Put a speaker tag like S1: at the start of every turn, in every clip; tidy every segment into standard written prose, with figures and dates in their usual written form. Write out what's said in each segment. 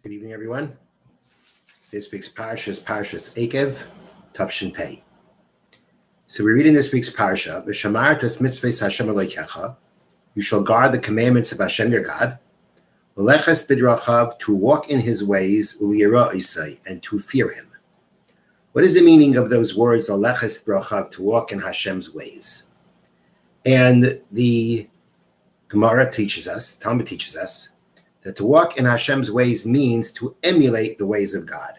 S1: Good evening, everyone. This week's parsha is Parshas Eikev, Tavshin Pei. So we're reading this week's parsha. V'shamartas mitzvahs Hashem Elokecha. You shall guard the commandments of Hashem your God. V'leches bidrachav, to walk in His ways, u'liyara isai, and to fear Him. What is the meaning of those words? V'leches bidrachav, to walk in Hashem's ways. And the Gemara teaches us, Talmud teaches us, that to walk in Hashem's ways means to emulate the ways of God.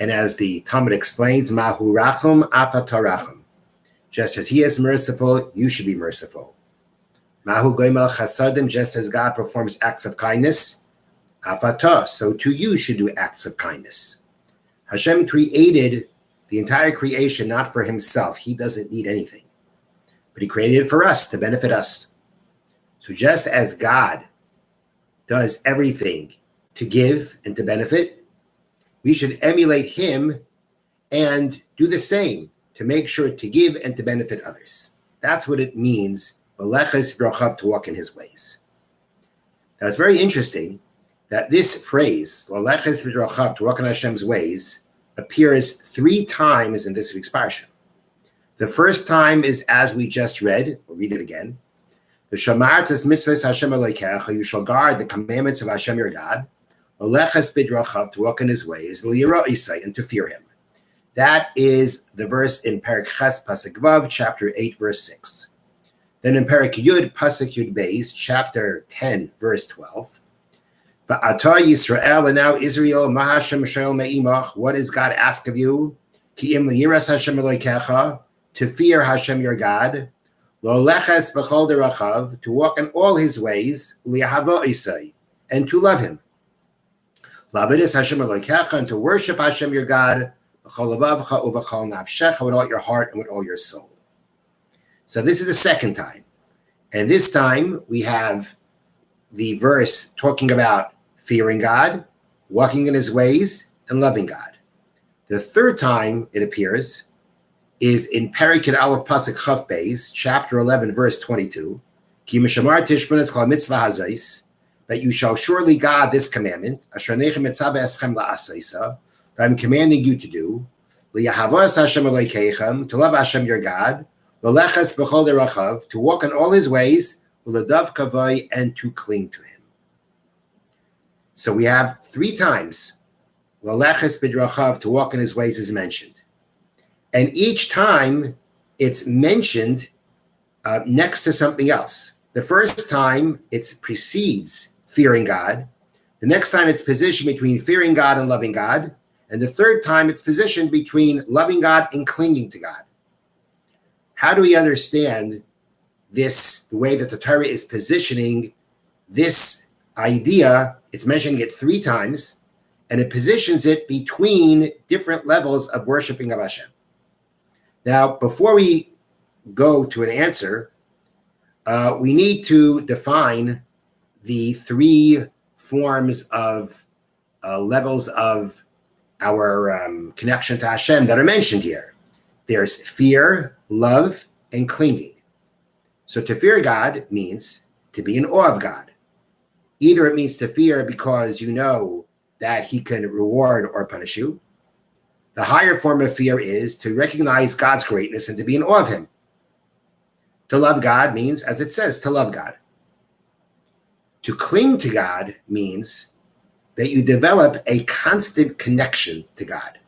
S1: And as the Talmud explains, Mahu rachum afatarachum. Just as He is merciful, you should be merciful. Mahu goimel chasadim, just as God performs acts of kindness, afatah, so too you should do acts of kindness. Hashem created the entire creation not for Himself. He doesn't need anything. But He created it for us, to benefit us. So just as God does everything to give and to benefit, we should emulate Him and do the same to make sure to give and to benefit others. That's what it means, to walk in His ways. Now it's very interesting that this phrase, to walk in Hashem's ways, appears 3 times in this week's parsha. The first time is as we just read. We'll read it again. V'shamartas mitzvahs Hashem Elokecha, you shall guard the commandments of Hashem your God. V'leches bidrachav, to walk in His ways. V'liyara isai, and to fear Him. That is the verse in Perek Ches Pasuk Vav, chapter 8, verse 6. Then in Perek Yud Pasuk Yud Beis, chapter 10, verse 12. V'ata Yisrael, and now Israel, ma Hashem shel me'imach, what does God ask of you? Ki im liyiras Hashem Elokecha, to fear Hashem your God. Lo leches b'chol derachav, to walk in all His ways, li'ahava isai, and to love Him. Lavidus Hashem Elokecha, and to worship Hashem your God, b'chol levavcha uv'chol nafshecha, with all your heart and with all your soul. So this is the second time. And this time we have the verse talking about fearing God, walking in His ways, and loving God. The third time it appears is in Perek Yud Aleph Pasuk Chaf Beis, chapter 11, verse 22. Ki mishamar tishbun es kol mitzvah hazais, that you shall surely guard this commandment, asher nechem mitzvah eschem la'asaisa, that I'm commanding you to do, liyahavos Hashem Elokeichem, to love Hashem your God, l'leches b'chol derachav, to walk in all His ways, u'ledav kavai, and to cling to Him. So we have 3 times l'leches b'drachav, to walk in His ways, is mentioned. And each time it's mentioned next to something else. The first time it precedes fearing God. The next time it's positioned between fearing God and loving God. And the third time it's positioned between loving God and clinging to God. How do we understand this, the way that the Torah is positioning this idea? It's mentioning it 3 times, and it positions it between different levels of worshiping of Hashem. Now, before we go to an answer, we need to define the 3 forms of levels of our connection to Hashem that are mentioned here. There's fear, love, and clinging. So to fear God means to be in awe of God. Either it means to fear because you know that He can reward or punish you. The higher form of fear is to recognize God's greatness and to be in awe of Him. To love God means, as it says, to love God. To cling to God means that you develop a constant connection to God.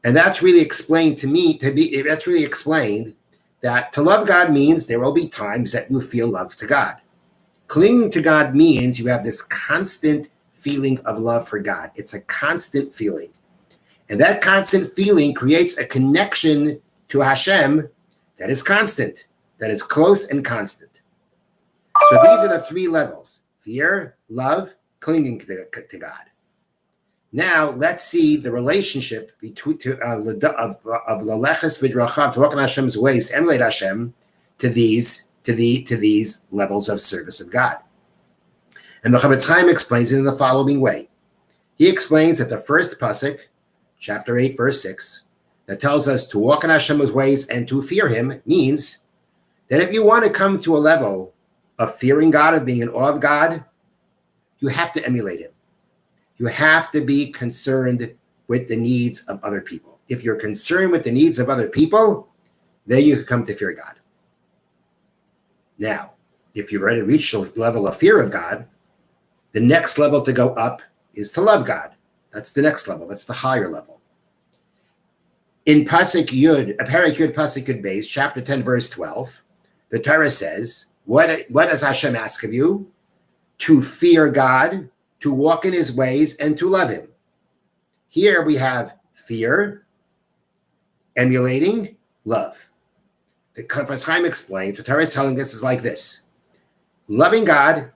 S1: And that's really explained that's really explained that to love God means there will be times that you feel love to God. Clinging to God means you have this constant feeling of love for God. It's a constant feeling. And that constant feeling creates a connection to Hashem that is constant, that is close and constant. So these are the 3 levels: fear, love, clinging to God. Now let's see the relationship between of l'leches b'drachav, to walk in Hashem's ways, to emulate Hashem, to these levels of service of God. And the Chavetz Chaim explains it in the following way. He explains that the first pasuk, chapter 8, verse 6, that tells us to walk in Hashem's ways and to fear Him, means that if you want to come to a level of fearing God, of being in awe of God, you have to emulate Him. You have to be concerned with the needs of other people. If you're concerned with the needs of other people, then you can come to fear God. Now, if you've already reached the level of fear of God, the next level to go up is to love God. That's the next level. That's the higher level. In Pasuk Yud, Perek Yud, Pasuk Yud Beis, chapter 10, verse 12, the Torah says, what does Hashem ask of you? To fear God, to walk in his ways, and to love him. Here we have fear, emulating, love. The Conference Chaim explains, the Torah is telling us is like this. Loving God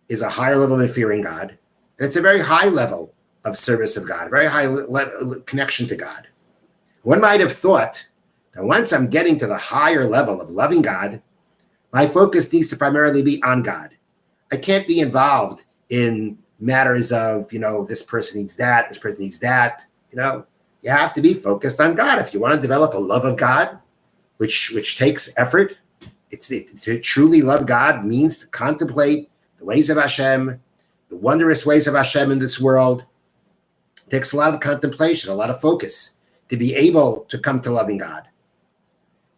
S1: is a higher level than fearing God, and it's a very high level of service of God, a very high connection to God. One might have thought that once I'm getting to the higher level of loving God, my focus needs to primarily be on God. I can't be involved in matters of, this person needs that, this person needs that. You have to be focused on God. If you want to develop a love of God, which takes effort, to truly love God means to contemplate the ways of Hashem, the wondrous ways of Hashem in this world. It takes a lot of contemplation, a lot of focus to be able to come to loving God.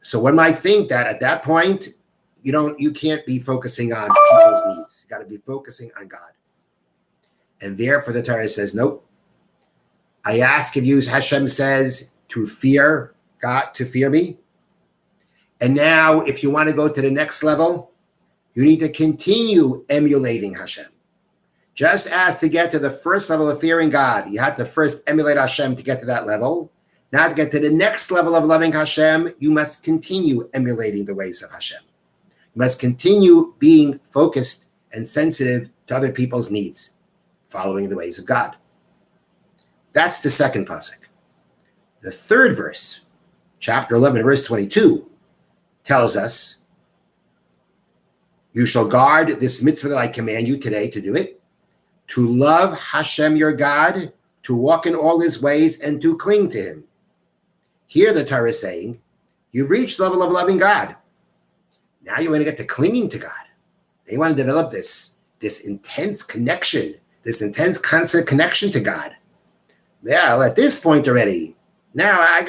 S1: So one might think that at that point, you can't be focusing on people's needs. You got to be focusing on God. And therefore the Torah says, nope. I ask of you, Hashem says, to fear God, to fear me. And now if you want to go to the next level, you need to continue emulating Hashem. Just as to get to the first level of fearing God, you had to first emulate Hashem to get to that level. Now to get to the next level of loving Hashem, you must continue emulating the ways of Hashem. You must continue being focused and sensitive to other people's needs, following the ways of God. That's the second pasuk. The third verse, chapter 11, verse 22, tells us, you shall guard this mitzvah that I command you today to do it, to love Hashem your God, to walk in all his ways, and to cling to him. Here the Torah is saying, you've reached the level of loving God. Now you want to get to clinging to God. Now you want to develop this intense connection, this intense constant connection to God. Well, at this point already, now I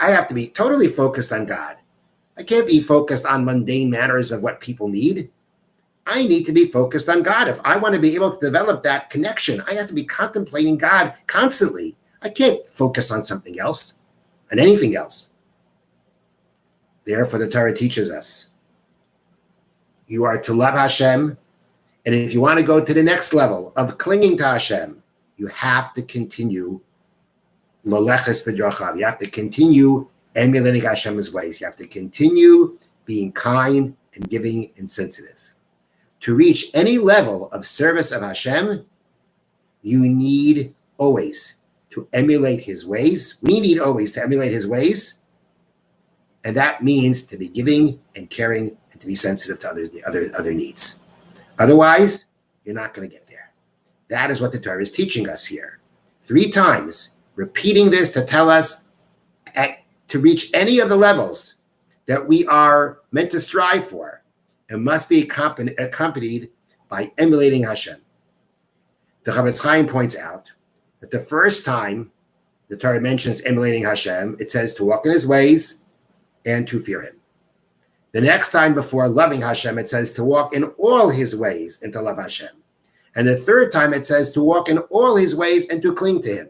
S1: have to be totally focused on God. I can't be focused on mundane matters of what people need. I need to be focused on God. If I want to be able to develop that connection, I have to be contemplating God constantly. I can't focus on something else, on anything else. Therefore, the Torah teaches us, you are to love Hashem, and if you want to go to the next level of clinging to Hashem, you have to continue loleches b'drachav. You have to continue emulating Hashem's ways. You have to continue being kind and giving and sensitive. To reach any level of service of Hashem, you need always to emulate his ways. We need always to emulate his ways. And that means to be giving and caring and to be sensitive to other needs. Otherwise, you're not going to get there. That is what the Torah is teaching us here. 3 times, repeating this to tell us to reach any of the levels that we are meant to strive for, it must be accompanied by emulating Hashem. The Chavetz Chaim points out that the first time the Torah mentions emulating Hashem, it says to walk in his ways and to fear him. The next time before loving Hashem, it says to walk in all his ways and to love Hashem. And the third time it says to walk in all his ways and to cling to him.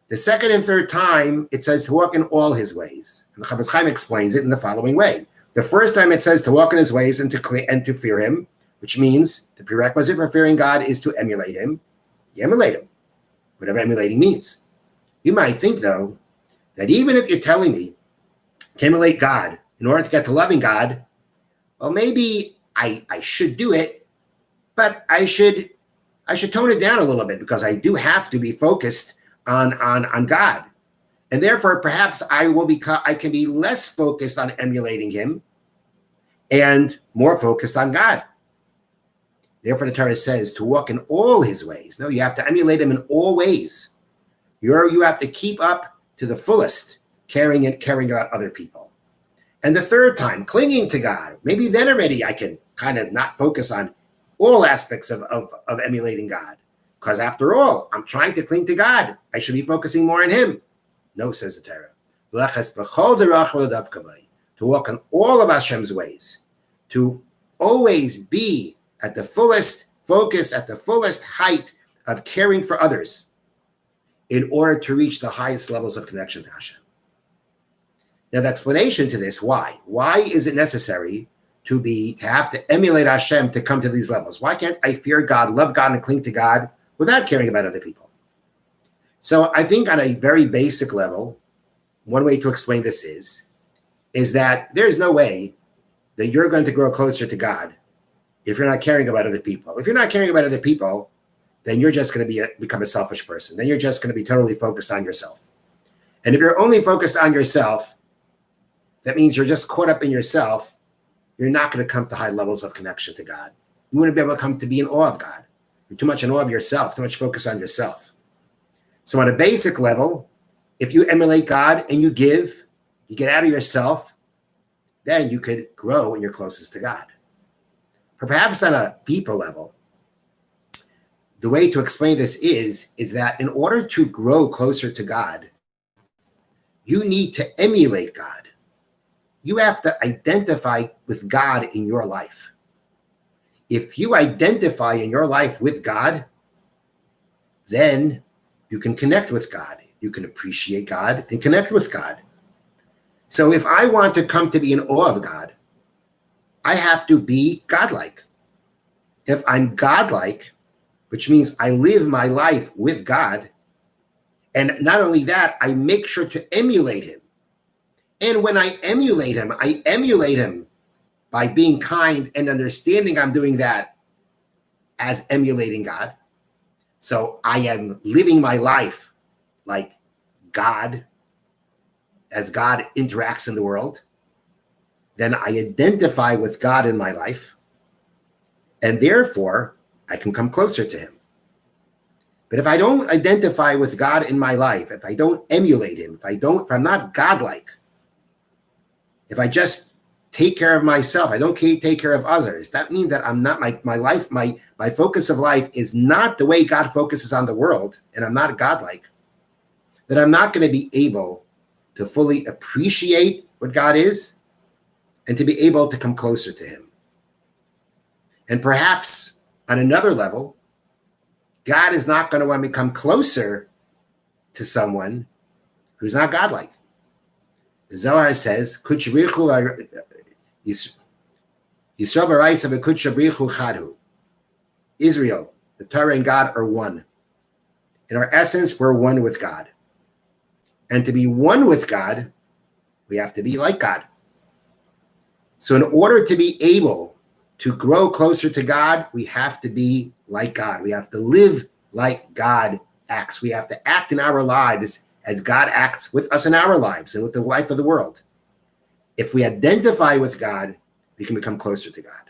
S1: The second and third time, it says to walk in all his ways. And the Chavetz Chaim explains it in the following way. The first time it says to walk in his ways and to fear him, which means the prerequisite for fearing God is to emulate him. You emulate him, whatever emulating means. You might think, though, that even if you're telling me to emulate God in order to get to loving God, well, maybe I should do it, but I should tone it down a little bit because I do have to be focused on God. And therefore, perhaps I can be less focused on emulating him and more focused on God. Therefore, the Torah says to walk in all his ways. No, you have to emulate him in all ways. You have to keep up to the fullest, caring about other people. And the third time, clinging to God. Maybe then already I can kind of not focus on all aspects of emulating God. Because after all, I'm trying to cling to God. I should be focusing more on him. No, says the Torah. To walk in all of Hashem's ways, to always be at the fullest focus, at the fullest height of caring for others in order to reach the highest levels of connection to Hashem. Now, the explanation to this, why? Why is it necessary to have to emulate Hashem to come to these levels? Why can't I fear God, love God, and cling to God without caring about other people? So I think on a very basic level, one way to explain this is that there's no way that you're going to grow closer to God if you're not caring about other people. If you're not caring about other people, then you're just going to become a selfish person. Then you're just going to be totally focused on yourself. And if you're only focused on yourself, that means you're just caught up in yourself. You're not going to come to high levels of connection to God. You wouldn't be able to come to be in awe of God. You're too much in awe of yourself, too much focus on yourself. So on a basic level, if you emulate God and you give, you get out of yourself, then you could grow when you're closest to God. Perhaps on a deeper level, the way to explain this is that in order to grow closer to God, you need to emulate God. You have to identify with God in your life. If you identify in your life with God, then you can connect with God. You can appreciate God and connect with God. So if I want to come to be in awe of God, I have to be godlike. If I'm godlike, which means I live my life with God, and not only that, I make sure to emulate him. And when I emulate him by being kind and understanding I'm doing that as emulating God. So I am living my life like God, as God interacts in the world. Then I identify with God in my life, and therefore I can come closer to him. But if I don't identify with God in my life, if I don't emulate him, if I'm not godlike, if I just take care of myself, I don't take care of others, that means that I'm not my focus of life is not the way God focuses on the world, and I'm not godlike, then I'm not going to be able to fully appreciate what God is and to be able to come closer to him. And perhaps on another level, God is not going to want me to come closer to someone who's not godlike. The Zohar says, Israel, the Torah and God are one. In our essence, we're one with God. And to be one with God, we have to be like God. So in order to be able to grow closer to God, we have to be like God. We have to live like God acts. We have to act in our lives as God acts with us in our lives and with the life of the world. If we identify with God, we can become closer to God.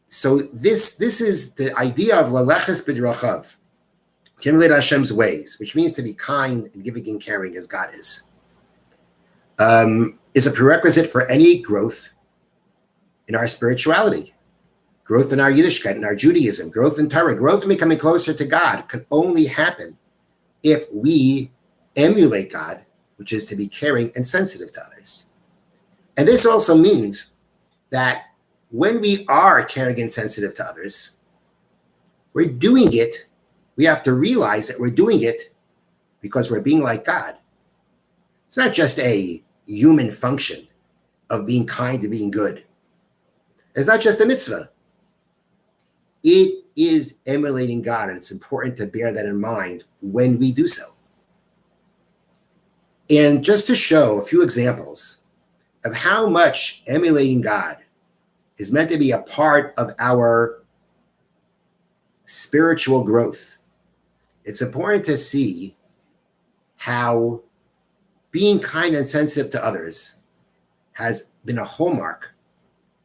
S1: So this is the idea of laleches b'drachav, to emulate Hashem's ways, which means to be kind and giving and caring as God is a prerequisite for any growth in our spirituality, growth in our Yiddishkeit, in our Judaism, growth in Torah, growth in becoming closer to God can only happen if we emulate God, which is to be caring and sensitive to others. And this also means that when we are caring and sensitive to others, we're doing it. We have to realize that we're doing it because we're being like God. It's not just a human function of being kind and being good. It's not just a mitzvah. It is emulating God, and it's important to bear that in mind when we do so. And just to show a few examples of how much emulating God is meant to be a part of our spiritual growth, it's important to see how being kind and sensitive to others has been a hallmark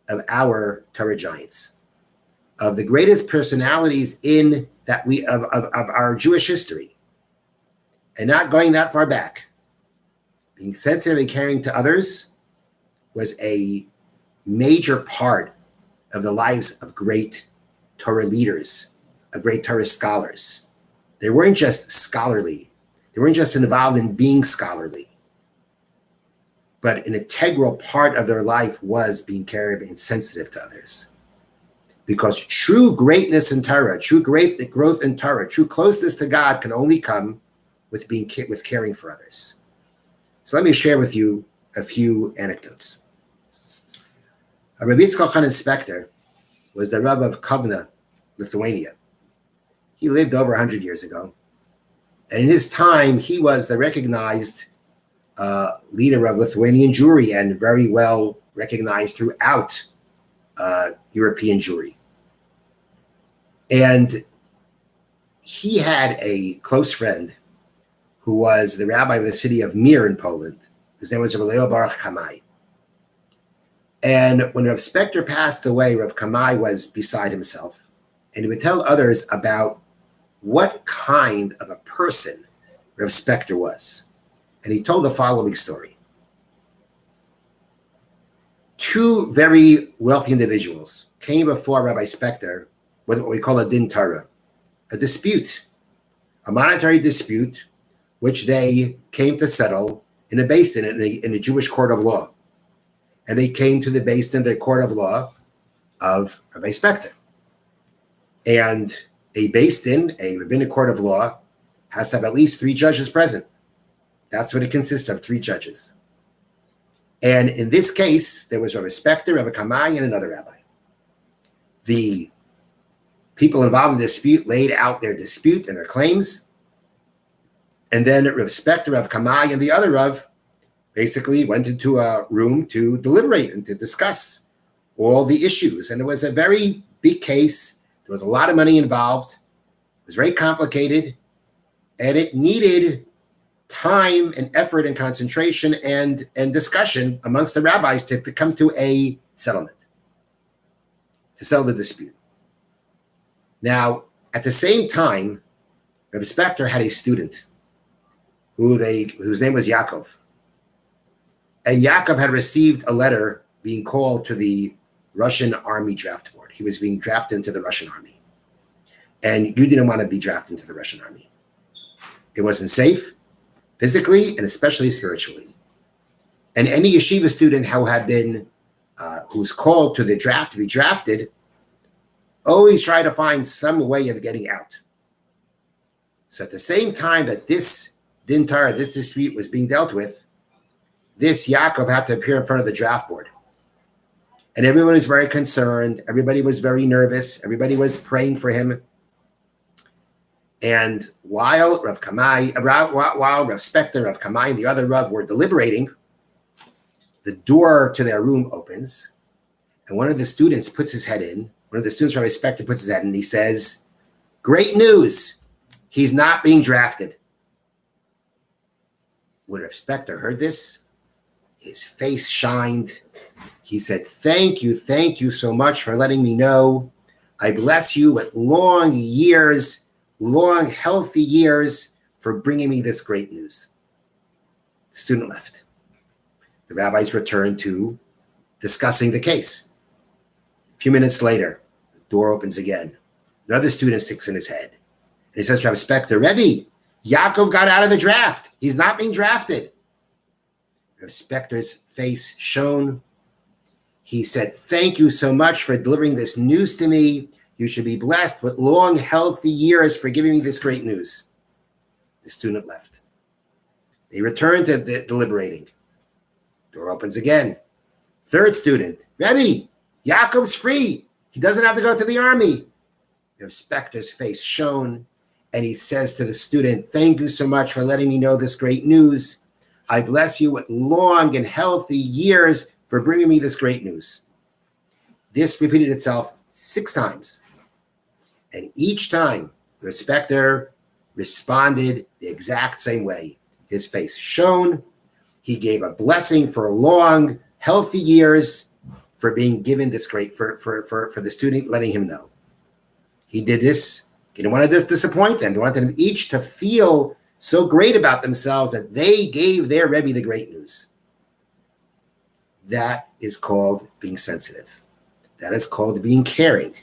S1: of our Torah giants, of the greatest personalities of our Jewish history. And not going that far back, being sensitive and caring to others was a major part of the lives of great Torah leaders, great Torah scholars. They weren't just scholarly. They weren't just involved in being scholarly. But an integral part of their life was being caring and sensitive to others. Because true greatness in Torah, true growth in Torah, true closeness to God can only come with caring for others. So let me share with you a few anecdotes. Rabbi Yitzchak Chanan Spector was the Rav of Kovna, Lithuania. He lived over 100 years ago. And in his time, he was the recognized leader of Lithuanian Jewry and very well recognized throughout European Jewry. And he had a close friend who was the rabbi of the city of Mir in Poland. His name was Rav Leo Baruch Kamai. And when Rav Spector passed away, Rav Kamai was beside himself. And he would tell others about what kind of a person Rav Spector was. And he told the following story. Two very wealthy individuals came before Rabbi Spector with what we call a din Torah, a dispute, a monetary dispute, which they came to settle in a basin in a Jewish court of law. And they came to the basin, the court of law of Rabbi Spector. And a basin, a rabbinic court of law, has to have at least 3 judges present. That's what it consists of, 3 judges. And in this case, there was Rabbi Spector, Rabbi Kamai, and another rabbi. The people involved in the dispute laid out their dispute and their claims. And then Rav Spector, Rav Kamai, and the other Rav basically went into a room to deliberate and to discuss all the issues. And it was a very big case. There was a lot of money involved. It was very complicated. And it needed time and effort and concentration and discussion amongst the rabbis to come to a settlement, to settle the dispute. Now, at the same time, Rabbi Spector had a student whose name was Eikev. And Eikev had received a letter being called to the Russian Army draft board. He was being drafted into the Russian Army. And you didn't want to be drafted into the Russian Army. It wasn't safe, physically and especially spiritually. And any yeshiva student who's called to the draft to be drafted, always try to find some way of getting out. So at the same time that this din Torah, this dispute was being dealt with, this Eikev had to appear in front of the draft board. And everyone was very concerned. Everybody was very nervous. Everybody was praying for him. And while Rav Spector, Rav Kamai, and the other Rav were deliberating, the door to their room opens, and one of the students puts his head in. One of the students, Rabbi Spector, puts his head in, and he says, "Great news! He's not being drafted." When Rav Spector heard this, his face shined. He said, thank you so much for letting me know. I bless you with long, healthy years for bringing me this great news. The student left. The rabbis returned to discussing the case. A few minutes later, the door opens again. Another student sticks in his head. And he says to Rabbi Spector, Rebbe, Eikev got out of the draft. He's not being drafted. Rabbi Spector's face shone. He said, thank you so much for delivering this news to me. You should be blessed with long, healthy years for giving me this great news. The student left. They returned to deliberating. Door opens again. Third student, Rebbe, Eikev's free. He doesn't have to go to the army. Rabbi Spector's face shone, and he says to the student, thank you so much for letting me know this great news. I bless you with long and healthy years for bringing me this great news. This repeated itself 6 times. And each time, Rabbi Spector responded the exact same way. His face shone. He gave a blessing for long, healthy years for being given this great, for the student letting him know. He did this. He didn't want to disappoint them. He wanted them each to feel so great about themselves that they gave their Rebbe the great news. That is called being sensitive. That is called being caring.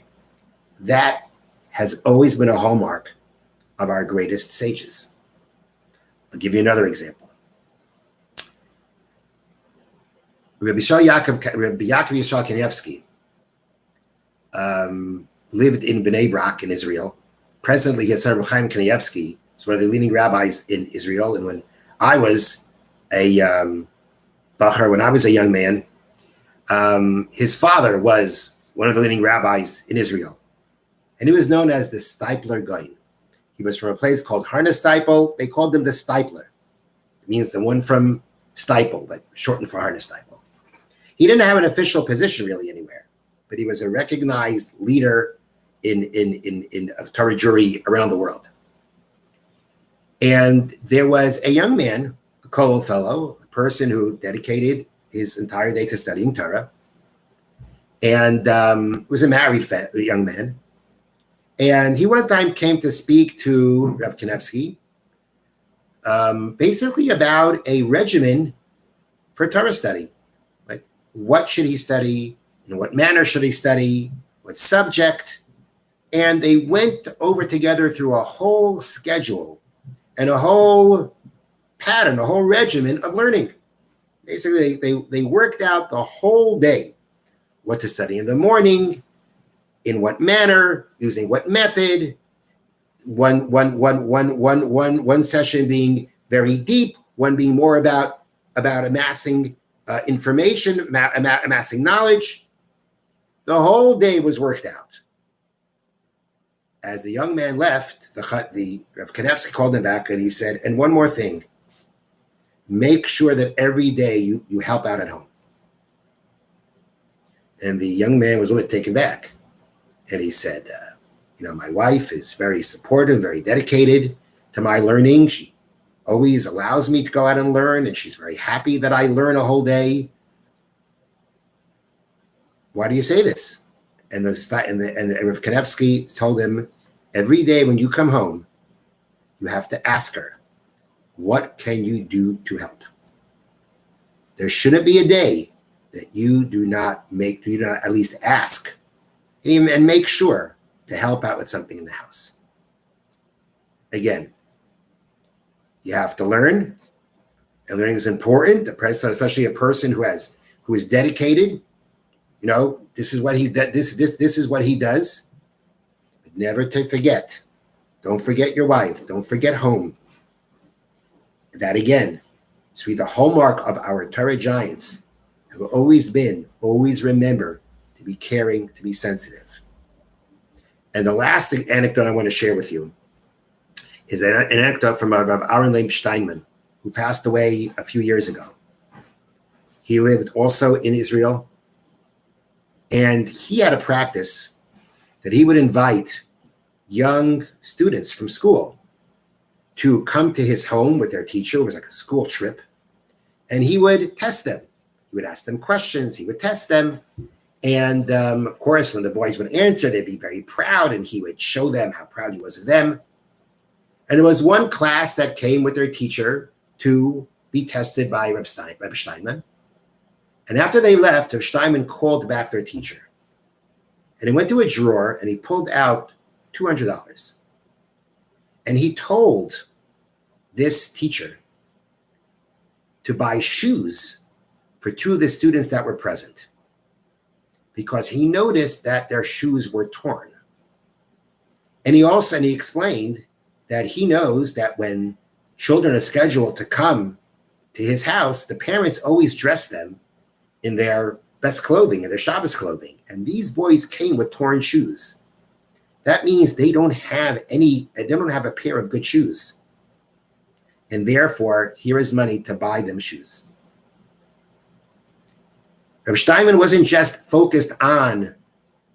S1: That has always been a hallmark of our greatest sages. I'll give you another example. Rabbi Yaakov Yisrael Kanievsky lived in Bnei Brak in Israel. Presently, his son Rabbi Chaim Kanievsky is one of the leading rabbis in Israel. And when I was a Bachar, when I was a young man, his father was one of the leading rabbis in Israel. And he was known as the Stipler Gaon. He was from a place called Harnesteipel. They called him the Stipler. It means the one from Steipel, but shortened for Harnesteipel. He didn't have an official position really anywhere, but he was a recognized leader of Torah jury around the world. And there was a young man, a Kollel fellow, a person who dedicated his entire day to studying Torah, and was a married young man. And he one time came to speak to Rav Kanievsky, basically about a regimen for Torah study. Like, what should he study? In what manner should he study? What subject? And they went over together through a whole schedule and a whole pattern, a whole regimen of learning. Basically, they worked out the whole day what to study in the morning, in what manner, using what method, one session being very deep, one being more about amassing information, amassing knowledge. The whole day was worked out. As the young man left, the Rav Kanievsky called him back and he said, and one more thing, make sure that every day you help out at home. And the young man was a little bit taken back. And he said, my wife is very supportive, very dedicated to my learning. She always allows me to go out and learn, and she's very happy that I learn a whole day. Why do you say this? And Rav Kanievsky told him, every day when you come home, you have to ask her, what can you do to help? There shouldn't be a day that you do not at least ask and make sure to help out with something in the house. Again, you have to learn, and learning is important, especially a person who is dedicated. This is what he does. But never to forget. Don't forget your wife. Don't forget home. That again, it's the hallmark of our Torah giants have always remember to be caring, to be sensitive. And the last anecdote I want to share with you is an anecdote from Rav Aaron Leib Steinman, who passed away a few years ago. He lived also in Israel, and he had a practice that he would invite young students from school to come to his home with their teacher. It was like a school trip, and he would test them. He would ask them questions. He would test them. And of course, when the boys would answer, they'd be very proud, and he would show them how proud he was of them. And there was one class that came with their teacher to be tested by Reb Steinman. And after they left, Reb Steinman called back their teacher. And he went to a drawer, and he pulled out $200. And he told this teacher to buy shoes for two of the students that were present, because he noticed that their shoes were torn. And he explained that he knows that when children are scheduled to come to his house, the parents always dress them in their best clothing, in their Shabbos clothing. And these boys came with torn shoes. That means they don't have a pair of good shoes. And therefore, here is money to buy them shoes. Reb Steinman wasn't just focused on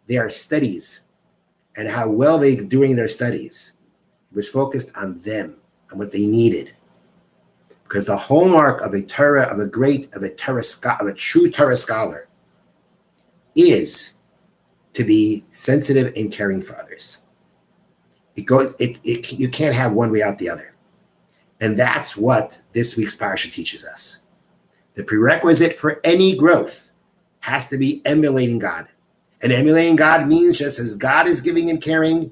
S1: their studies and how well they're doing their studies. He was focused on them and what they needed. Because the hallmark of a true Torah scholar is to be sensitive and caring for others. You can't have one without the other. And that's what this week's parasha teaches us. The prerequisite for any growth has to be emulating God. And emulating God means just as God is giving and caring,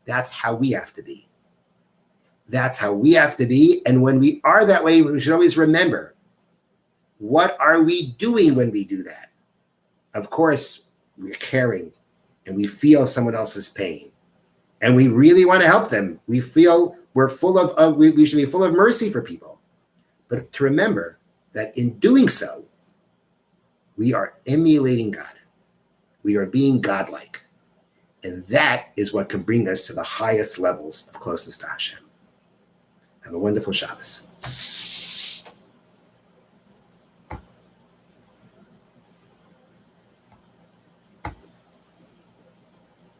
S1: That's how we have to be. That's how we have to be. And when we are that way, we should always remember, what are we doing when we do that? Of course, we're caring and we feel someone else's pain and we really want to help them. We feel we're full of, we should be full of mercy for people. But to remember that in doing so, we are emulating God. We are being godlike. And that is what can bring us to the highest levels of closeness to Hashem. Have a wonderful Shabbos.